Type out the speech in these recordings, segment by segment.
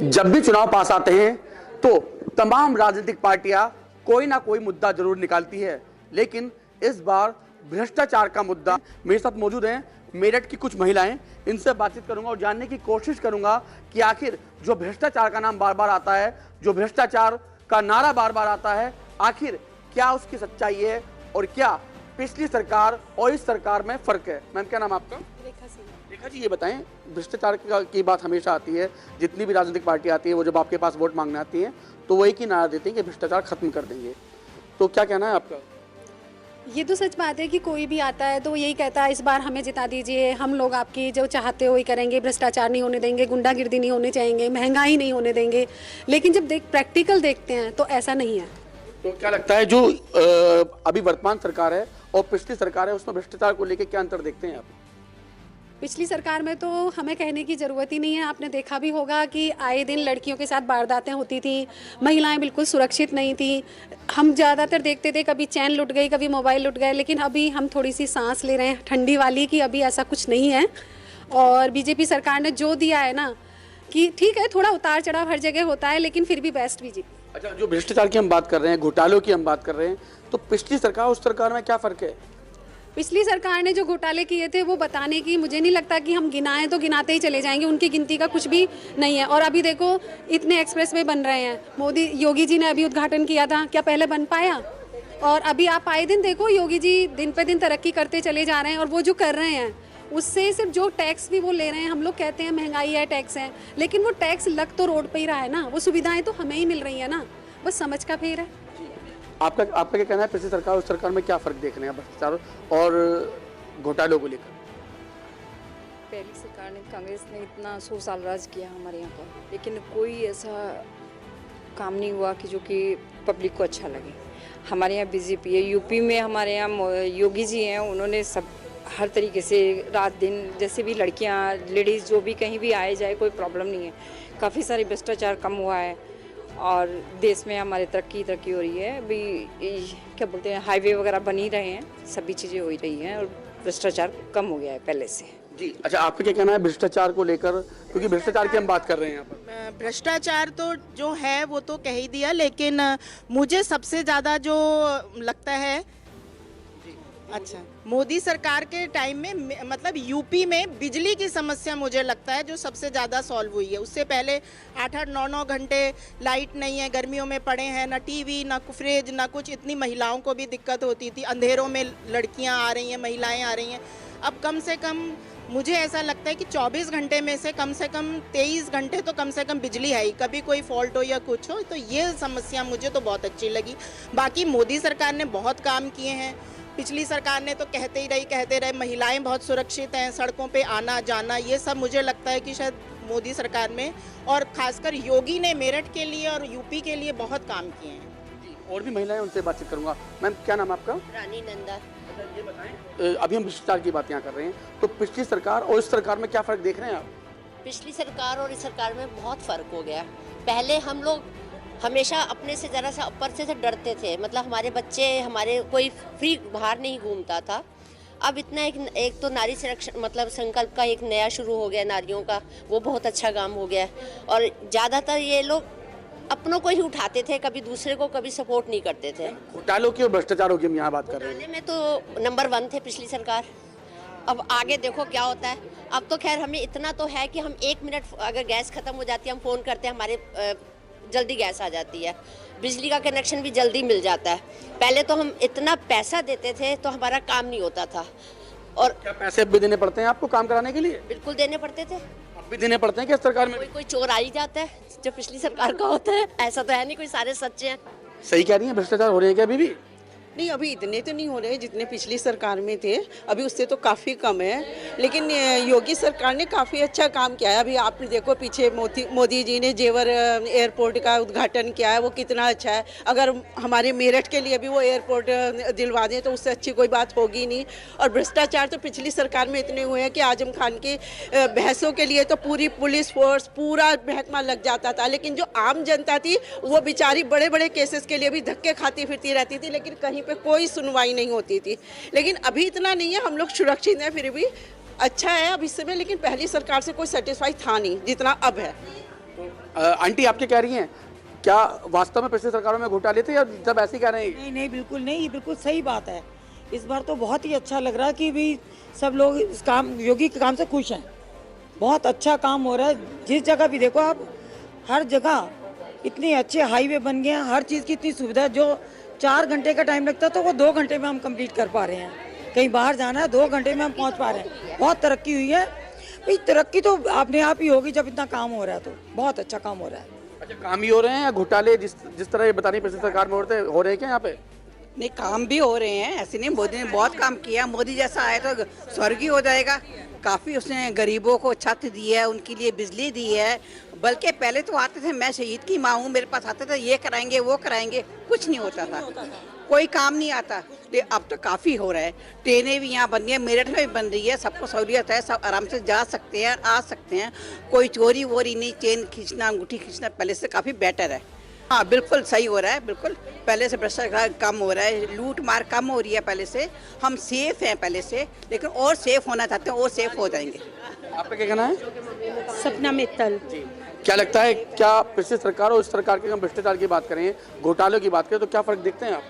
जब भी चुनाव पास आते हैं तो तमाम राजनीतिक पार्टियां कोई ना कोई मुद्दा जरूर निकालती है, लेकिन इस बार भ्रष्टाचार का मुद्दा। मेरे साथ मौजूद हैं मेरठ की कुछ महिलाएं, इनसे बातचीत करूंगा और जानने की कोशिश करूंगा कि आखिर जो भ्रष्टाचार का नाम बार बार आता है, जो भ्रष्टाचार का नारा बार बार आता है, आखिर क्या उसकी सच्चाई है और क्या पिछली सरकार और इस सरकार में फर्क है। मैम, क्या नाम आपका? रेखा जी, ये बताएं, भ्रष्टाचार की बात हमेशा आती है, जितनी भी राजनीतिक पार्टी आती है वो जब आपके पास वोट मांगने आती है तो वो एक ही नारा देते हैं कि भ्रष्टाचार खत्म कर देंगे, तो क्या कहना है आपका? ये तो सच बात है कि कोई भी आता है तो यही कहता है इस बार हमें जिता दीजिए, हम लोग आपकी जो चाहते हो वही करेंगे, भ्रष्टाचार नहीं होने देंगे, गुंडागिर्दी नहीं होने चाहेंगे, महंगाई नहीं होने देंगे। लेकिन जब प्रैक्टिकल देखते हैं तो ऐसा नहीं है। तो क्या लगता है जो अभी वर्तमान सरकार है और पिछली सरकार है उसमें भ्रष्टाचार को लेकर क्या अंतर देखते हैं आप? पिछली सरकार में तो हमें कहने की ज़रूरत ही नहीं है। आपने देखा भी होगा कि आए दिन लड़कियों के साथ वारदातें होती थी, महिलाएं बिल्कुल सुरक्षित नहीं थी। हम ज़्यादातर देखते थे कभी चैन लुट गई, कभी मोबाइल लुट गए, लेकिन अभी हम थोड़ी सी सांस ले रहे हैं ठंडी वाली कि अभी ऐसा कुछ नहीं है। और बीजेपी सरकार ने जो दिया है ना कि ठीक है, थोड़ा उतार चढ़ाव हर जगह होता है, लेकिन फिर भी बेस्ट बीजेपी। अच्छा, जो भ्रष्टाचार की हम बात कर रहे हैं, घोटालों की हम बात कर रहे हैं, तो पिछली सरकार उस सरकार में क्या फ़र्क है? पिछली सरकार ने जो घोटाले किए थे वो बताने की मुझे नहीं लगता कि हम गिनाएं तो गिनाते ही चले जाएंगे, उनकी गिनती का कुछ भी नहीं है। और अभी देखो इतने एक्सप्रेसवे बन रहे हैं, योगी जी ने अभी उद्घाटन किया था, क्या पहले बन पाया? और अभी आप आए दिन देखो योगी जी दिन पे दिन तरक्की करते चले जा रहे हैं। और वो जो कर रहे हैं उससे सिर्फ जो टैक्स भी वो ले रहे हैं, हम लोग कहते हैं महंगाई है, टैक्स है, लेकिन वो टैक्स लग तो रोड पे ही रहा है ना, वो सुविधाएं तो हमें ही मिल रही है ना, बस समझ का फेर है। आपका क्या कहना है, पिछली सरकार उस सरकार में क्या फ़र्क देख रहे हैं भ्रष्टाचार और घोटालों को लेकर? पहली सरकार ने, कांग्रेस ने इतना 100 साल राज किया हमारे यहाँ पर, लेकिन कोई ऐसा काम नहीं हुआ कि जो कि पब्लिक को अच्छा लगे। हमारे यहाँ बीजेपी है, यूपी में हमारे यहाँ योगी जी हैं, उन्होंने सब हर तरीके से रात दिन, जैसे भी लड़कियाँ लेडीज़ जो भी कहीं भी आए जाए कोई प्रॉब्लम नहीं है। काफ़ी सारी भ्रष्टाचार कम हुआ है और देश में हमारे तरक्की हो रही है। अभी क्या बोलते हैं, हाईवे वगैरह बन ही रहे हैं, सभी चीज़ें हो ही रही हैं और भ्रष्टाचार कम हो गया है पहले से। जी, अच्छा, आपका क्या कहना है भ्रष्टाचार को लेकर, क्योंकि भ्रष्टाचार की हम बात कर रहे हैं यहाँ पर? भ्रष्टाचार तो जो है वो तो कह ही दिया, लेकिन मुझे सबसे ज़्यादा जो लगता है, अच्छा, मोदी सरकार के टाइम में मतलब यूपी में बिजली की समस्या मुझे लगता है जो सबसे ज़्यादा सॉल्व हुई है। उससे पहले 8-8, 9-9 घंटे लाइट नहीं है, गर्मियों में पड़े हैं, ना टीवी, ना फ्रिज, ना कुछ। इतनी महिलाओं को भी दिक्कत होती थी, अंधेरों में लड़कियां आ रही हैं, महिलाएं आ रही हैं। अब कम से कम मुझे ऐसा लगता है कि 24 घंटे में से कम 23 घंटे तो कम से कम बिजली है ही, कभी कोई फॉल्ट हो या कुछ हो। तो ये समस्या मुझे तो बहुत अच्छी लगी। बाकी मोदी सरकार ने बहुत काम किए हैं, पिछली सरकार ने तो कहते ही रहे महिलाएं बहुत सुरक्षित हैं, सड़कों पे आना जाना, ये सब मुझे लगता है कि शायद मोदी सरकार में, और खासकर योगी ने मेरठ के लिए और यूपी के लिए बहुत काम किए हैं। और भी महिलाएं, उनसे बातचीत करूंगा। मैम, क्या नाम आपका? रानी नंदा। ये बताएं, अभी हम भ्रष्टाचार की बात यहाँ कर रहे हैं, तो पिछली सरकार और इस सरकार में क्या फ़र्क देख रहे हैं आप? पिछली सरकार और इस सरकार में बहुत फ़र्क हो गया। पहले हम लोग हमेशा अपने से ज़रा सा ऊपर से डरते थे, मतलब हमारे बच्चे, हमारे कोई फ्री बाहर नहीं घूमता था। अब इतना एक तो नारी संरक्षण मतलब संकल्प का एक नया शुरू हो गया नारियों का, वो बहुत अच्छा काम हो गया। और ज़्यादातर ये लोग अपनों को ही उठाते थे, कभी दूसरे को कभी सपोर्ट नहीं करते थे। घोटालों की और भ्रष्टाचारों की हम यहाँ बात कर रहे हैं। में तो नंबर 1 थे पिछली सरकार। अब आगे देखो क्या होता है। अब तो खैर हमें इतना तो है कि हम 1 मिनट अगर गैस खत्म हो जाती है, हम फ़ोन करते हैं, हमारे जल्दी गैस आ जाती है, बिजली का कनेक्शन भी जल्दी मिल जाता है। पहले तो हम इतना पैसा देते थे तो हमारा काम नहीं होता था। और क्या पैसे अब भी देने पड़ते हैं आपको काम कराने के लिए? बिल्कुल देने पड़ते थे। अब भी देने पड़ते हैं क्या सरकार में? कोई चोर आ ही जाता है जो पिछली सरकार का होता है, ऐसा तो है नहीं कोई सारे सच्चे हैं। सही कह रही है, भ्रष्टाचार हो रहे हैं क्या अभी भी? नहीं, अभी इतने तो नहीं हो रहे जितने पिछली सरकार में थे, अभी उससे तो काफ़ी कम है। लेकिन योगी सरकार ने काफ़ी अच्छा काम किया है। अभी आप देखो पीछे मोदी जी ने जेवर एयरपोर्ट का उद्घाटन किया है, वो कितना अच्छा है। अगर हमारे मेरठ के लिए भी वो एयरपोर्ट दिलवा दें तो उससे अच्छी कोई बात होगी नहीं। और भ्रष्टाचार तो पिछली सरकार में इतने हुए हैं कि आजम खान की बहसों के लिए तो पूरी पुलिस फोर्स, पूरा महकमा लग जाता था, लेकिन जो आम जनता थी वो बेचारी बड़े बड़े केसेस के लिए भी धक्के खाती फिरती रहती थी, लेकिन कहीं पे कोई सुनवाई नहीं होती थी। लेकिन अभी इतना नहीं है, हम लोग सुरक्षित हैं, फिर भी अच्छा है अब इस समय। लेकिन पहली सरकार से कोई सेटिस्फाई था नहीं जितना अब है। आंटी आपके कह रही हैं, क्या वास्तव में पिछली सरकारों में घोटाले थे या जब ऐसे कह रहे हैं? नहीं नहीं, बिल्कुल नहीं, ये बिल्कुल सही बात है। इस बार तो बहुत ही अच्छा लग रहा है कि भी सब लोग इस काम, योगी के काम से खुश हैं। बहुत अच्छा काम हो रहा है, जिस जगह भी देखो आप, हर जगह इतने अच्छे हाईवे बन गए हैं, हर चीज़ की इतनी सुविधा, जो 4 घंटे का टाइम लगता तो वो 2 घंटे में हम कंप्लीट कर पा रहे हैं। कहीं बाहर जाना है 2 घंटे में हम पहुंच पा रहे हैं। बहुत तरक्की हुई है भाई, तरक्की तो अपने आप ही होगी जब इतना काम हो रहा है, तो बहुत अच्छा काम हो रहा है। अच्छा, काम ही हो रहे हैं या घोटाले जिस तरह ये बतानी पिछली सरकार में हो रहे हैं क्या यहाँ पे? नहीं, काम भी हो रहे हैं, ऐसे नहीं। मोदी ने बहुत काम किया। मोदी जैसा आए तो स्वर्गीय हो जाएगा। काफ़ी उसने गरीबों को छत दी है, उनके लिए बिजली दी है। बल्कि पहले तो आते थे, मैं शहीद की माँ हूँ, मेरे पास आते थे, ये कराएंगे वो कराएंगे, कुछ नहीं होता था, कोई काम नहीं आता। लेकिन अब तो काफ़ी हो रहा है। ट्रेनें भी यहाँ बन गई हैं, मेरठ में भी बन रही है, सबको सहूलियत है, सब आराम से जा सकते हैं, आ सकते हैं, कोई चोरी वोरी नहीं, चेन खींचना, अंगूठी खींचना पहले से काफ़ी बेटर है। हाँ, बिल्कुल सही हो रहा है, बिल्कुल पहले से भ्रष्टाचार कम हो रहा है, लूट मार कम हो रही है पहले से। हम सेफ हैं पहले से, लेकिन और सेफ होना चाहते हैं, और सेफ हो जाएंगे। आपका क्या कहना है? सपना मित्तल। क्या लगता है, क्या पिछली सरकार और इस सरकार के, हम भ्रष्टाचार की बात करें, घोटालों की बात करें, तो क्या फर्क देखते हैं आप?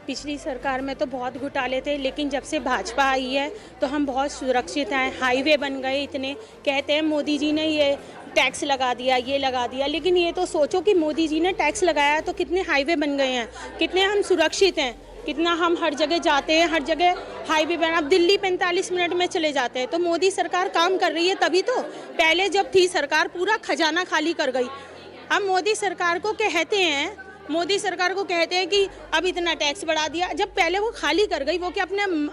पिछली सरकार में तो बहुत घोटाले थे, लेकिन जब से भाजपा आई है तो हम बहुत सुरक्षित हैं। हाईवे बन गए इतने, कहते हैं मोदी जी ने ये टैक्स लगा दिया, ये लगा दिया, लेकिन ये तो सोचो कि मोदी जी ने टैक्स लगाया तो कितने हाईवे बन गए हैं, कितने हम सुरक्षित हैं, कितना हम हर जगह जाते हैं, हर जगह हाईवे बना। अब दिल्ली 45 मिनट में चले जाते हैं, तो मोदी सरकार काम कर रही है तभी तो। पहले जब थी सरकार पूरा खजाना खाली कर गई। अब मोदी सरकार को कहते हैं, मोदी सरकार को कहते हैं कि अब इतना टैक्स बढ़ा दिया, जब पहले वो खाली कर गई, वो क्या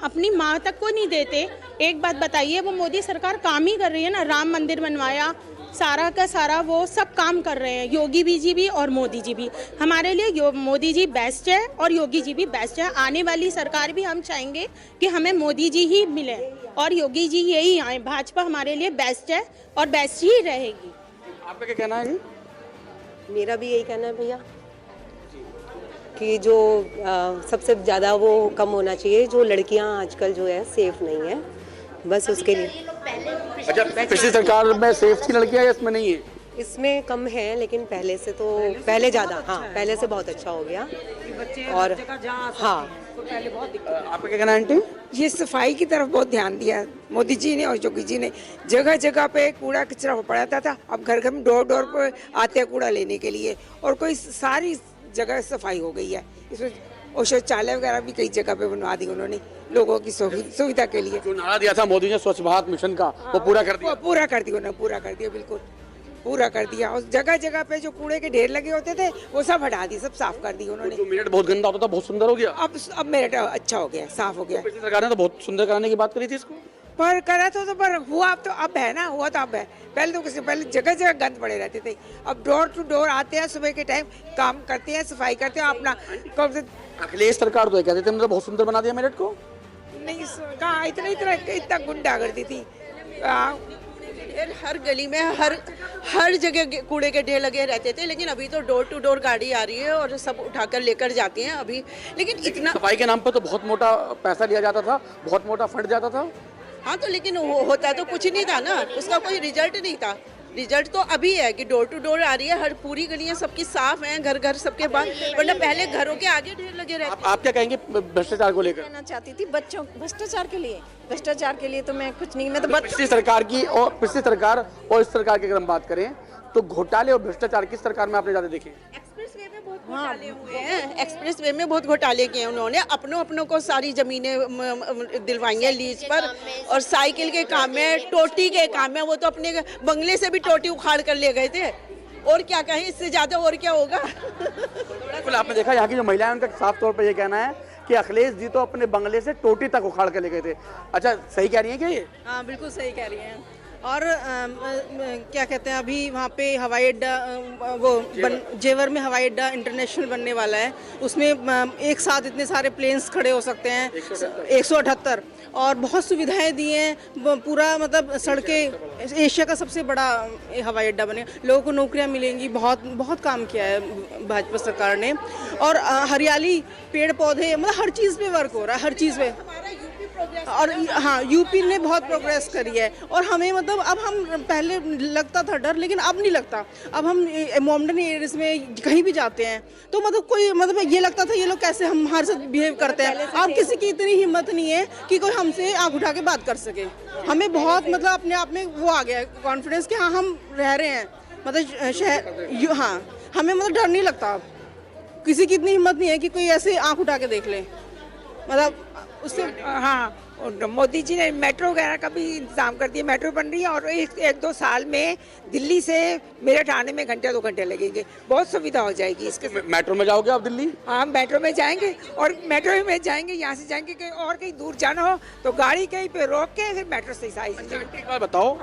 अपनी माँ तक को नहीं देते? एक बात बताइए, वो मोदी सरकार काम ही कर रही है ना। राम मंदिर बनवाया, सारा का सारा वो सब काम कर रहे हैं, योगी जी भी और मोदी जी भी। हमारे लिए मोदी जी बेस्ट है और योगी जी भी बेस्ट है। आने वाली सरकार भी हम चाहेंगे कि हमें मोदी जी ही मिले और योगी जी यही आए। भाजपा हमारे लिए बेस्ट है और बेस्ट ही रहेगी। आपका क्या कहना है? मेरा भी यही कहना है भैया कि जो सबसे ज़्यादा वो कम होना चाहिए, जो लड़कियां आजकल जो है सेफ नहीं है, बस उसके लिए। अच्छा, पिछली सरकार में सेफ थी लड़कियां या इसमें नहीं है? इसमें कम है, लेकिन पहले से तो पहले ज़्यादा, हाँ पहले से बहुत अच्छा हो गया। और हाँ, आपका क्या कहना है आंटी? ये सफाई की तरफ बहुत ध्यान दिया मोदी जी ने और योगी जी ने। जगह जगह पे कूड़ा कचरा पड़ा था, अब घर घर में डोर डोर पर आते हैं कूड़ा लेने के लिए, और कोई सारी जगह सफाई हो गई है। इसमें और शौचालय वगैरह भी कई जगह पे बनवा दी उन्होंने लोगों की सुविधा के लिए। जो नारा दिया था मोदी ने स्वच्छ भारत मिशन का, वो पूरा कर दिया? पूरा कर दिया उन्होंने, पूरा कर दिया, बिल्कुल पूरा कर दिया। और जगह जगह पे जो कूड़े के ढेर लगे होते थे वो सब हटा दिए, सब साफ कर दिए उन्होंने। जो मेरठ बहुत गंदा होता था, बहुत सुंदर हो गया। अब मेरठ अच्छा हो गया, साफ हो गया। पिछली सरकार ने तो बहुत सुंदर कराने की बात करी थी इसको, पर करा तो पर हुआ अब है ना, हुआ तो अब है। पहले तो कुछ, पहले जगह जगह गंद पड़े रहते थे, अब डोर टू डोर आते हैं, सुबह के टाइम काम करते हैं, सफाई करते हैं अपना। अखिलेश सरकार तो कहते थे हमने तो बहुत सुंदर बना दिया मेरठ को। नहीं, कहाँ इतना गुंडा करती थी। हर गली में हर जगह कूड़े के ढेर लगे रहते थे, लेकिन अभी तो डोर टू डोर गाड़ी आ रही है और सब उठाकर लेकर जाती हैं अभी। लेकिन इतना सफाई के नाम पर तो बहुत मोटा पैसा लिया जाता था, बहुत मोटा फंड जाता था। हाँ, तो लेकिन होता तो कुछ नहीं था ना, उसका कोई रिजल्ट नहीं था। रिजल्ट तो अभी है कि डोर टू डोर आ रही है, हर पूरी गलियां सबकी साफ हैं, घर घर सबके बाद, वरना पहले घरों के आगे ढेर लगे रहते। आप क्या कहेंगे भ्रष्टाचार को लेकर? कहना चाहती थी बच्चों भ्रष्टाचार के लिए तो मैं कुछ नहीं, मैं तो पिछली सरकार की और पिछली सरकार और इस सरकार की अगर हम बात करें तो घोटाले और भ्रष्टाचार किस सरकार में आपने ज्यादा देखे? एक्सप्रेसवे में बहुत घोटाले हुए हैं, एक्सप्रेसवे में बहुत घोटाले किए उन्होंने। अपनों को सारी जमीनें दिलवाई हैं लीज पर, और साइकिल के काम में, टोटी के काम में, वो तो अपने बंगले से भी टोटी उखाड़ कर ले गए थे। और क्या कहें, इससे ज्यादा और क्या होगा। बिल्कुल, आपने देखा यहाँ की जो महिलाएं, उनका साफ तौर पर ये कहना है कि अखिलेश जी तो अपने बंगले से टोटी तक उखाड़ कर ले गए थे। अच्छा, सही कह रही हैं क्या ये? हाँ, बिल्कुल सही कह रही हैं। और क्या कहते हैं, अभी वहाँ पे हवाई अड्डा जेवर में हवाई अड्डा इंटरनेशनल बनने वाला है, उसमें एक साथ इतने सारे प्लेन्स खड़े हो सकते हैं, 178, और बहुत सुविधाएं दी हैं। पूरा मतलब सड़कें, एशिया का सबसे बड़ा हवाई अड्डा बने, लोगों को नौकरियां मिलेंगी। बहुत काम किया है भाजपा सरकार ने। और हरियाली, पेड़ पौधे, मतलब हर चीज़ पे वर्क हो रहा है, हर चीज़ पे। हमारा यूपी और हाँ यूपी ने बहुत प्रोग्रेस करी है। और हमें मतलब अब हम पहले लगता था डर, लेकिन अब नहीं लगता। अब हम मोमडन एरियाज में कहीं भी जाते हैं तो मतलब कोई मतलब ये लगता था ये लोग कैसे हम हमारे साथ बिहेव करते हैं। अब किसी की इतनी हिम्मत नहीं है कि कोई हमसे आँख उठा के बात कर सके। हमें बहुत मतलब अपने आप में वो आ गया है कॉन्फिडेंस कि हाँ हम रह रहे हैं मतलब शहर, हाँ हमें मतलब डर नहीं लगता। अब किसी की इतनी हिम्मत नहीं है कि कोई ऐसे आँख उठा के देख ले। मतलब उससे हाँ, और मोदी जी ने मेट्रो वगैरह का भी इंतजाम कर दिया। मेट्रो बन रही है और एक दो साल में दिल्ली से मेरठ आने में घंटे 2 घंटे लगेंगे। बहुत सुविधा हो जाएगी इसके। मेट्रो में जाओगे आप दिल्ली? हाँ, मेट्रो में जाएंगे और मेट्रो में जाएंगे, यहाँ से जाएंगे कहीं और कहीं दूर जाना हो तो गाड़ी कहीं पे रोक के फिर मेट्रो से सारी चीजें। एक बार बताओ,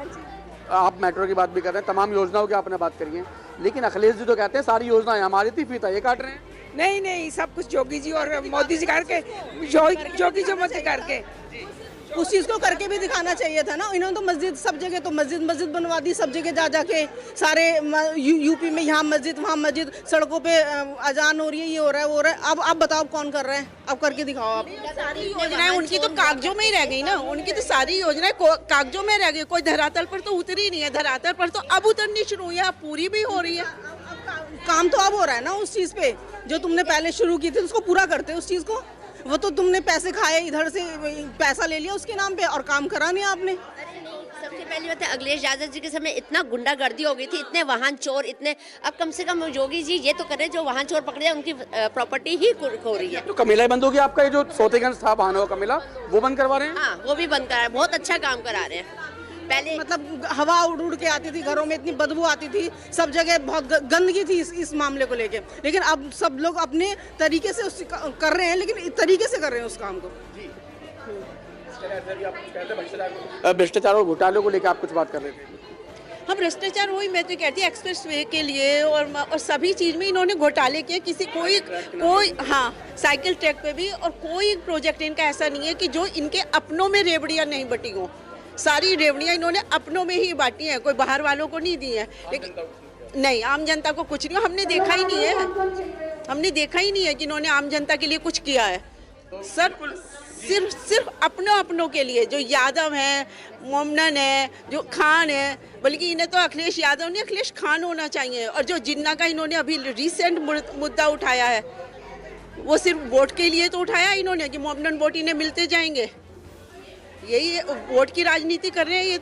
आप मेट्रो की बात भी कर रहे हैं, तमाम योजनाओं की आपने बात करी है, लेकिन अखिलेश जी तो कहते हैं सारी योजनाएं हमारी थी, फीता ये काट रहे हैं। नहीं नहीं, सब कुछ योगी जी और मोदी जी करके, योगी जो मोदी करके उस चीज़ को करके भी दिखाना चाहिए था ना। इन्होंने तो मस्जिद सब जगह तो मस्जिद बनवा दी, सब जगह जा जाके सारे यूपी में यहाँ मस्जिद वहाँ मस्जिद, सड़कों पे अजान हो रही है, ये हो रहा है वो हो रहा है। अब बताओ कौन कर रहा है? अब करके दिखाओ आप। सारी योजनाएं उनकी तो कागजों में ही रह गई ना। उनकी तो सारी योजनाएं कागजों में रह गई, कोई धरातल पर तो उतरी नहीं है। धरातल पर तो अब उतरनी शुरू हुई है, अब पूरी भी हो रही है। काम तो अब हो रहा है ना उस चीज़ पे जो तुमने पहले शुरू की थी, उसको पूरा करते उस चीज़ को। वो तो तुमने पैसे खाए, इधर से पैसा ले लिया उसके नाम पे और काम करा नहीं आपने। सबसे पहली बात है, अखिलेश यादव जी के समय इतना गुंडागर्दी हो गई थी, इतने वाहन चोर, इतने, अब कम से कम योगी जी ये तो करें जो वाहन चोर पकड़े हैं उनकी प्रॉपर्टी ही खो रही है। तो कमिला बंद हो गया आपका, ये जो सोतेगंज था वाहनों का कमिला, वो बंद करवा रहे हैं? हाँ, वो भी बंद करा रहे हैं, बहुत अच्छा काम करा रहे हैं। पहले मतलब हवा उड़ के आती थी घरों में, इतनी बदबू आती थी, सब जगह बहुत गंदगी थी इस मामले को लेके। लेकिन अब सब लोग अपने तरीके से कर रहे हैं, लेकिन इस तरीके से कर रहे हैं उस काम को। भ्रष्टाचार और घोटालों को लेकर आप कुछ बात कर रहे थे। हम भ्रष्टाचार वही मैं तो कहती हूँ एक्सप्रेस वे के लिए और सभी चीज़ में इन्होंने घोटाले किए। किसी कोई हाँ साइकिल ट्रैक पे भी, और कोई प्रोजेक्ट इनका ऐसा नहीं है कि जो इनके अपनों में रेवड़ियाँ नहीं बटी हों। सारी रेवड़ियाँ इन्होंने अपनों में ही बांटी हैं, कोई बाहर वालों को नहीं दी है। लेकिन नहीं, आम जनता को कुछ नहीं, हमने देखा ही नहीं है। हमने देखा ही नहीं है कि इन्होंने आम जनता के लिए कुछ किया है। सर सिर्फ अपनों के लिए, जो यादव हैं, मोमडन है, जो खान है, बल्कि इन्हें तो अखिलेश यादव नहीं अखिलेश खान होना चाहिए। और जो जिन्ना का इन्होंने अभी रिसेंट मुद्दा उठाया है, वो सिर्फ वोट के लिए तो उठाया इन्होंने कि मोमडन वोट इन्हें मिलते जाएंगे। यही वोट की राजनीति कर रहे हैं ये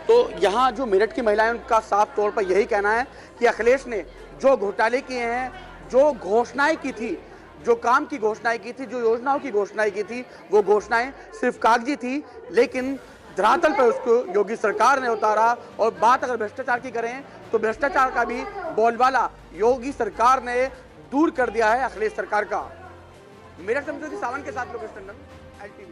तो यहाँ जो मेरठ की महिलाएं, उनका साफ तौर पर यही कहना है कि अखिलेश ने जो घोटाले किए हैं, जो घोषणाएं की थी, जो काम की घोषणाएं की थी, जो योजनाओं की घोषणाएं की थी, वो घोषणाएं सिर्फ कागजी थी, लेकिन धरातल पर उसको योगी सरकार ने उतारा। और बात अगर भ्रष्टाचार की करें तो भ्रष्टाचार का भी बोलबाला योगी सरकार ने दूर कर दिया है अखिलेश सरकार का। मेरठ से सावन के साथ लोकेश टंडन, LTV।